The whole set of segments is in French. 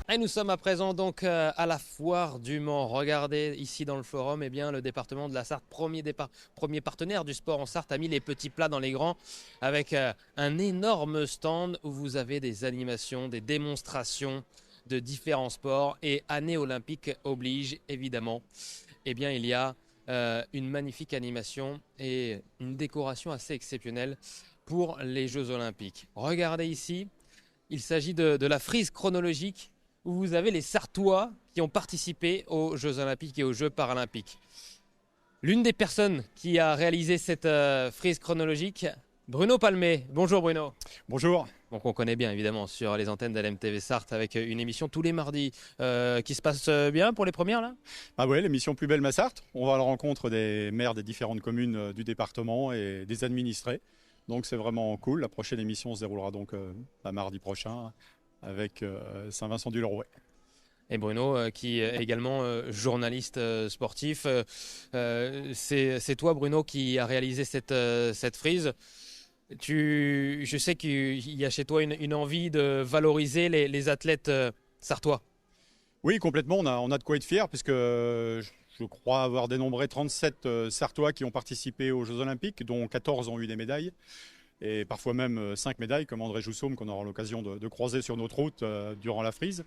Et nous sommes à présent donc à la foire du Mans. Regardez ici dans le forum, eh bien, le département de la Sarthe, premier partenaire du sport en Sarthe, a mis les petits plats dans les grands avec un énorme stand où vous avez des animations, des démonstrations de différents sports. Et année olympique oblige évidemment, eh bien, il y a une magnifique animation et une décoration assez exceptionnelle pour les Jeux olympiques. Regardez ici, il s'agit de la frise chronologique où vous avez les Sartois qui ont participé aux Jeux olympiques et aux Jeux paralympiques. L'une des personnes qui a réalisé cette frise chronologique, Bruno Palmé. Bonjour Bruno. Bonjour. Donc on connaît bien évidemment sur les antennes d'LMTV Sarthe avec une émission tous les mardis qui se passe bien pour les premières là. Ah ouais, l'émission Plus belle ma Sarthe. On va à la rencontre des maires des différentes communes du département et des administrés. Donc c'est vraiment cool. La prochaine émission se déroulera donc mardi prochain avec Saint-Vincent-du-Lerouet. Et Bruno, qui est également journaliste sportif, c'est toi Bruno qui a réalisé cette frise. Je sais qu'il y a chez toi une envie de valoriser les athlètes sartois. Oui, complètement. On a de quoi être fier puisque je crois avoir dénombré 37 Sartois qui ont participé aux Jeux Olympiques, dont 14 ont eu des médailles. Et parfois même 5 médailles, comme André Joussaume, qu'on aura l'occasion de croiser sur notre route durant la frise.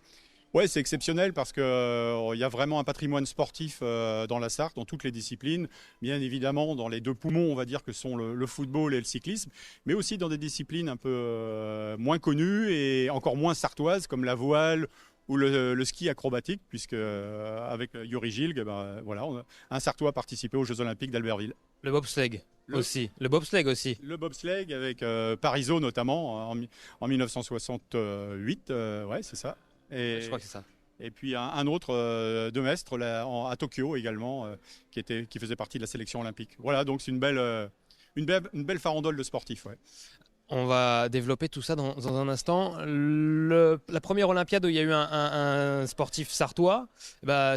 Ouais, c'est exceptionnel parce qu'il y a vraiment un patrimoine sportif dans la Sarthe, dans toutes les disciplines. Bien évidemment, dans les deux poumons, on va dire que sont le football et le cyclisme, mais aussi dans des disciplines un peu moins connues et encore moins sartoises, comme la voile ou le ski acrobatique, puisque avec Yuri Gilg, voilà, un Sartois a participé aux Jeux Olympiques d'Albertville. Le bobsleigh aussi. Le bobsleigh aussi. Le bobsleigh avec Parisot notamment en 1968, ouais, c'est ça. Je crois que c'est ça. Et puis un autre de Mestre à Tokyo également, qui faisait partie de la sélection olympique. Voilà, donc c'est une belle farandole de sportifs. Ouais. On va développer tout ça dans un instant. La première Olympiade où il y a eu un sportif sartois,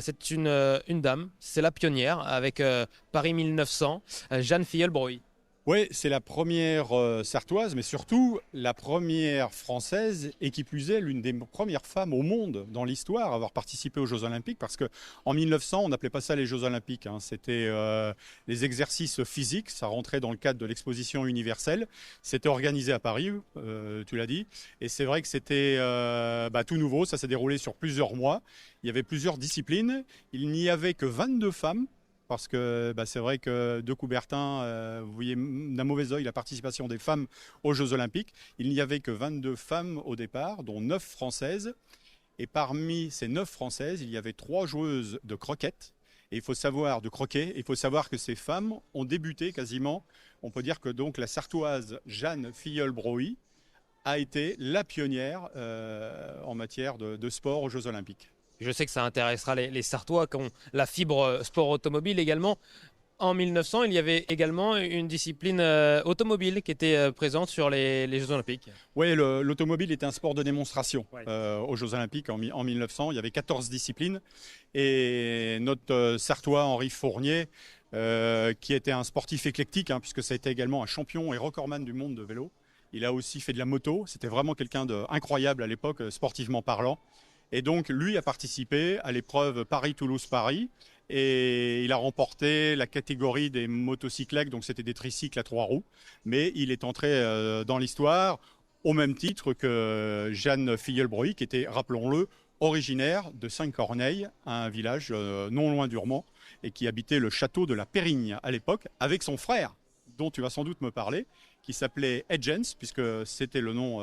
c'est une dame, c'est la pionnière avec Paris 1900, Jeanne Filleul-Broy. Oui, c'est la première sartoise, mais surtout la première française et qui plus est l'une des premières femmes au monde dans l'histoire à avoir participé aux Jeux Olympiques parce qu'en 1900, on n'appelait pas ça les Jeux Olympiques, hein. C'était les exercices physiques, ça rentrait dans le cadre de l'exposition universelle. C'était organisé à Paris, tu l'as dit, et c'est vrai que c'était tout nouveau, ça s'est déroulé sur plusieurs mois. Il y avait plusieurs disciplines, il n'y avait que 22 femmes. Parce que c'est vrai que de Coubertin, vous voyez d'un mauvais œil la participation des femmes aux Jeux Olympiques. Il n'y avait que 22 femmes au départ, dont 9 françaises. Et parmi ces 9 françaises, il y avait 3 joueuses de croquettes. Et il faut savoir, de croquet, il faut savoir que ces femmes ont débuté quasiment, on peut dire que donc la sartoise Jeanne Filleul-Broy a été la pionnière en matière de sport aux Jeux Olympiques. Je sais que ça intéressera les Sartois qui ont la fibre sport automobile également. En 1900, il y avait également une discipline automobile qui était présente sur les Jeux Olympiques. Oui, l'automobile était un sport de démonstration Ouais. aux Jeux Olympiques en 1900. Il y avait 14 disciplines. Et notre Sartois Henri Fournier, qui était un sportif éclectique, hein, puisque ça a été également un champion et recordman du monde de vélo. Il a aussi fait de la moto. C'était vraiment quelqu'un d'incroyable à l'époque, sportivement parlant. Et donc, lui a participé à l'épreuve Paris-Toulouse-Paris et il a remporté la catégorie des motocyclettes, donc c'était des tricycles à 3 roues. Mais il est entré dans l'histoire au même titre que Jeanne Filleul-Broy, qui était, rappelons-le, originaire de Saint-Corneille, un village non loin d'Urmand, et qui habitait le château de la Périgne à l'époque, avec son frère, dont tu vas sans doute me parler, qui s'appelait Edgens, puisque c'était le nom,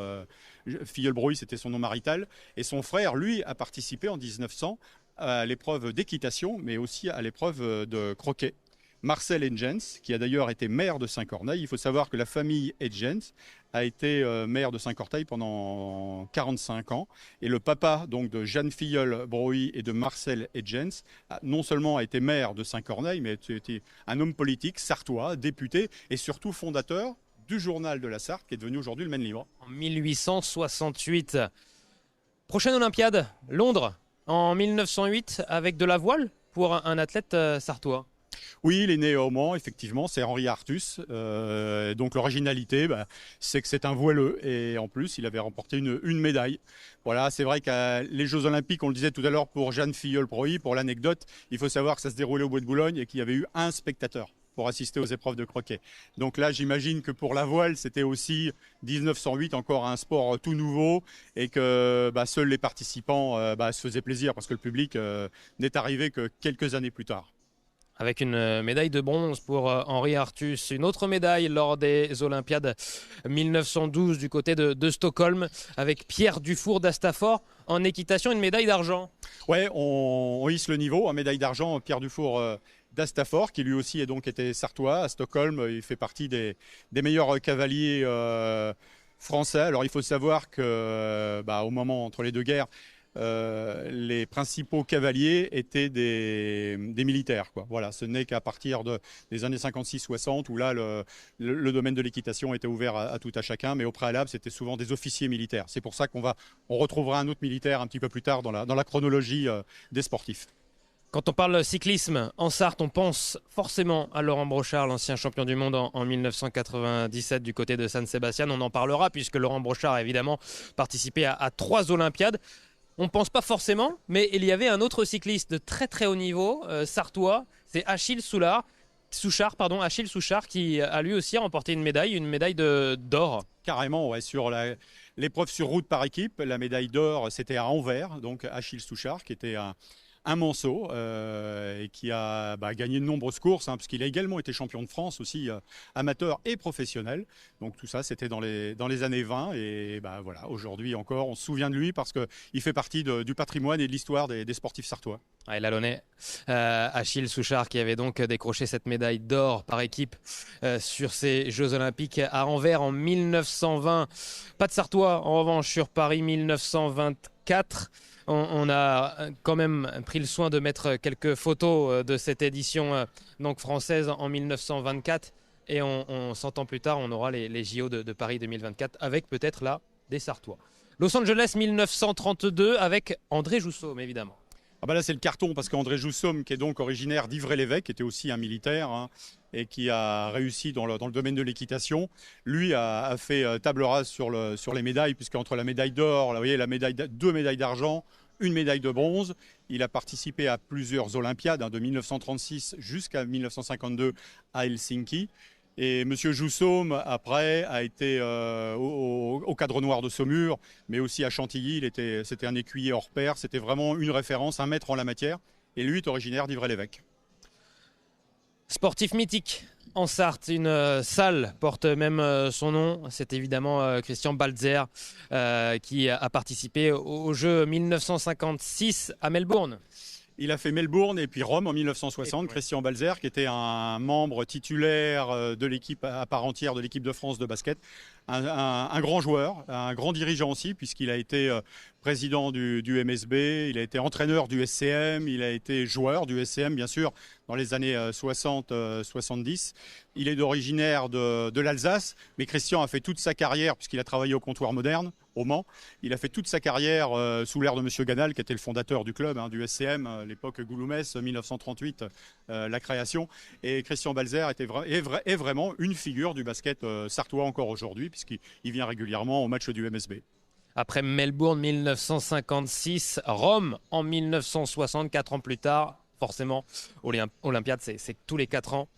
Filleul-Broy, c'était son nom marital. Et son frère, lui, a participé en 1900 à l'épreuve d'équitation, mais aussi à l'épreuve de croquet. Marcel Edgens, qui a d'ailleurs été maire de Saint-Corneille. Il faut savoir que la famille Edgens a été maire de Saint-Corneille pendant 45 ans. Et le papa donc, de Jeanne Filleul-Broy et de Marcel Edgens, non seulement a été maire de Saint-Corneille, mais était un homme politique, sartois, député et surtout fondateur du journal de la Sarthe, qui est devenu aujourd'hui le Maine Libre. En 1868. Prochaine Olympiade, Londres, en 1908, avec de la voile pour un athlète sartois. Oui, il est né au Mans, effectivement, c'est Henri Artus. Donc l'originalité, c'est que c'est un voileux. Et en plus, il avait remporté une médaille. Voilà, c'est vrai que les Jeux Olympiques, on le disait tout à l'heure pour Jeanne Filleul-Proy, pour l'anecdote, il faut savoir que ça se déroulait au Bois de Boulogne et qu'il y avait eu un spectateur pour assister aux épreuves de croquet. Donc là, j'imagine que pour la voile, c'était aussi 1908, encore un sport tout nouveau, et que seuls les participants se faisaient plaisir parce que le public n'est arrivé que quelques années plus tard. Avec une médaille de bronze pour Henri Artus. Une autre médaille lors des Olympiades 1912 du côté de Stockholm avec Pierre Dufour d'Astafort en équitation, une médaille d'argent. Ouais, on hisse le niveau, en médaille d'argent, Pierre Dufour d'Astafort, qui lui aussi était sartois à Stockholm. Il fait partie des meilleurs cavaliers français. Alors il faut savoir que au moment entre les deux guerres, les principaux cavaliers étaient des militaires, quoi. Voilà, ce n'est qu'à partir des années 56-60 où là le domaine de l'équitation était ouvert à tout à chacun, mais au préalable c'était souvent des officiers militaires. C'est pour ça on retrouvera un autre militaire un petit peu plus tard dans la chronologie des sportifs. Quand on parle cyclisme en Sarthe, on pense forcément à Laurent Brochard, l'ancien champion du monde en 1997 du côté de San Sebastian. On en parlera puisque Laurent Brochard a évidemment participé à 3 Olympiades. On ne pense pas forcément, mais il y avait un autre cycliste de très très haut niveau, sartois, c'est Achille Souchard, qui a lui aussi remporté une médaille d'or. Carrément, ouais, sur l'épreuve sur route par équipe, la médaille d'or, c'était à Anvers, donc Achille Souchard, qui était un manceau et qui a gagné de nombreuses courses, parce qu'il a également été champion de France aussi, amateur et professionnel. Donc tout ça, c'était dans les années 20 et voilà, aujourd'hui encore, on se souvient de lui parce qu'il fait partie du patrimoine et de l'histoire des sportifs sartois. Et l'Alonnais, Achille Souchard, qui avait donc décroché cette médaille d'or par équipe sur ces Jeux Olympiques à Anvers en 1920. Pas de Sartois en revanche sur Paris 1924. On a quand même pris le soin de mettre quelques photos de cette édition donc française en 1924 et on 100 ans plus tard on aura les JO de Paris 2024 avec peut-être là des Sartois. Los Angeles 1932 avec André Jousseaume évidemment. Là c'est le carton parce qu'André Jousseaume, qui est donc originaire d'Ivray-l'Évêque, était aussi un militaire et qui a réussi dans le domaine de l'équitation. Lui a fait table rase sur les médailles, puisqu'entre la médaille d'or, vous voyez, deux médailles d'argent, une médaille de bronze. Il a participé à plusieurs Olympiades, de 1936 jusqu'à 1952 à Helsinki. Et M. Jousseaume, après, a été au Cadre Noir de Saumur, mais aussi à Chantilly. C'était un écuyer hors pair. C'était vraiment une référence, un maître en la matière. Et lui est originaire d'Ivray-l'Évêque. Sportif mythique en Sarthe, une salle porte même son nom. C'est évidemment Christian Balzer qui a participé aux Jeux 1956 à Melbourne. Il a fait Melbourne et puis Rome en 1960, Christian Balzer, qui était un membre titulaire de l'équipe à part entière de l'équipe de France de basket. Un grand joueur, un grand dirigeant aussi, puisqu'il a été président du MSB, il a été entraîneur du SCM, il a été joueur du SCM, bien sûr, dans les années 60-70. Il est originaire de l'Alsace, mais Christian a fait toute sa carrière, puisqu'il a travaillé au comptoir moderne, au Mans. Il a fait toute sa carrière sous l'ère de M. Ganal, qui était le fondateur du club, du SCM, l'époque Gouloumès, 1938, la création. Et Christian Balzer est vraiment une figure du basket sartois encore aujourd'hui, puisqu'il vient régulièrement au match du MSB. Après Melbourne 1956, Rome en 1960, 4 ans plus tard, forcément, Olympiade, c'est tous les 4 ans.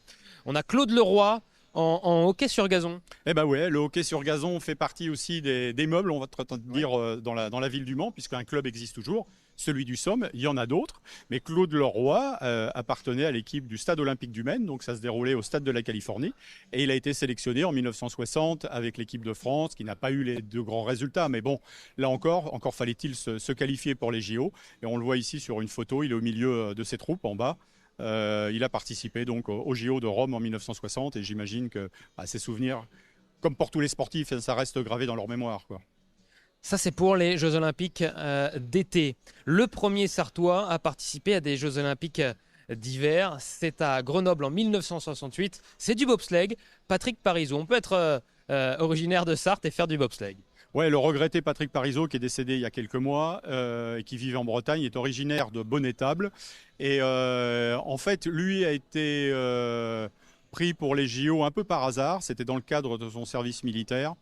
On a Claude Leroy en hockey sur gazon. Ouais, le hockey sur gazon fait partie aussi des meubles, on va dire, dans la ville du Mans, puisqu'un club existe toujours. Celui du Somme, il y en a d'autres, mais Claude Leroy appartenait à l'équipe du Stade Olympique du Maine, donc ça se déroulait au Stade de la Californie, et il a été sélectionné en 1960 avec l'équipe de France, qui n'a pas eu de grands résultats, mais bon, là encore fallait-il se qualifier pour les JO, et on le voit ici sur une photo, il est au milieu de ses troupes en bas. Il a participé donc au JO de Rome en 1960, et j'imagine que ces souvenirs, comme pour tous les sportifs, ça reste gravé dans leur mémoire, quoi. Ça, c'est pour les Jeux Olympiques d'été. Le premier Sartois a participé à des Jeux Olympiques d'hiver. C'est à Grenoble en 1968. C'est du bobsleigh. Patrick Parisot. On peut être originaire de Sarthe et faire du bobsleigh. Ouais, le regretté Patrick Parisot, qui est décédé il y a quelques mois et qui vivait en Bretagne, est originaire de Bonnétable. Et en fait, lui a été pris pour les JO un peu par hasard. C'était dans le cadre de son service militaire.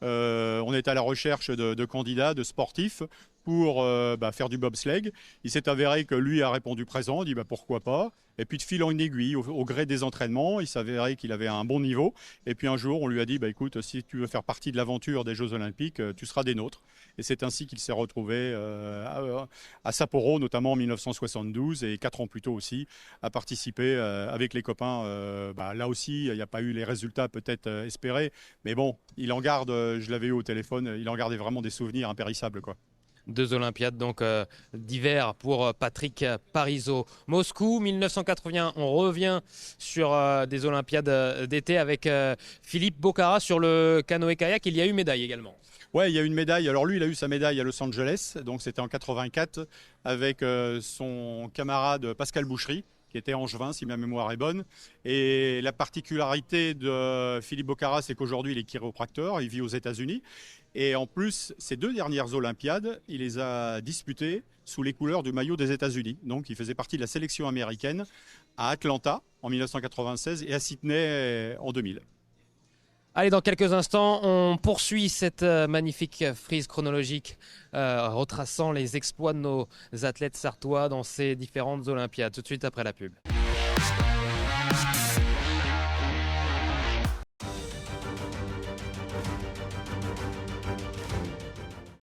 On est à la recherche de candidats, de sportifs pour faire du bobsleigh. Il s'est avéré que lui a répondu présent, dit pourquoi pas. Et puis de fil en aiguille, au gré des entraînements, il s'avérait qu'il avait un bon niveau. Et puis un jour, on lui a dit, écoute, si tu veux faire partie de l'aventure des Jeux Olympiques, tu seras des nôtres. Et c'est ainsi qu'il s'est retrouvé à Sapporo, notamment en 1972, et 4 ans plus tôt aussi, à participer avec les copains. Là aussi, il n'y a pas eu les résultats peut-être espérés. Mais bon, il en garde, je l'avais eu au téléphone, il en gardait vraiment des souvenirs impérissables, quoi. 2 Olympiades donc d'hiver pour Patrick Parisot. Moscou 1981, on revient sur des Olympiades d'été avec Philippe Bocara sur le canoë-kayak. Il y a eu médaille également. Ouais, il y a une médaille. Alors lui, il a eu sa médaille à Los Angeles, donc c'était en 84 avec son camarade Pascal Boucherie, qui était angevin, si ma mémoire est bonne. Et la particularité de Philippe Bocara, c'est qu'aujourd'hui, il est chiropracteur, il vit aux États-Unis. Et en plus, ces 2 dernières Olympiades, il les a disputées sous les couleurs du maillot des États-Unis. Donc, il faisait partie de la sélection américaine à Atlanta en 1996 et à Sydney en 2000. Allez, dans quelques instants, on poursuit cette magnifique frise chronologique retraçant les exploits de nos athlètes sartois dans ces différentes Olympiades. Tout de suite après la pub.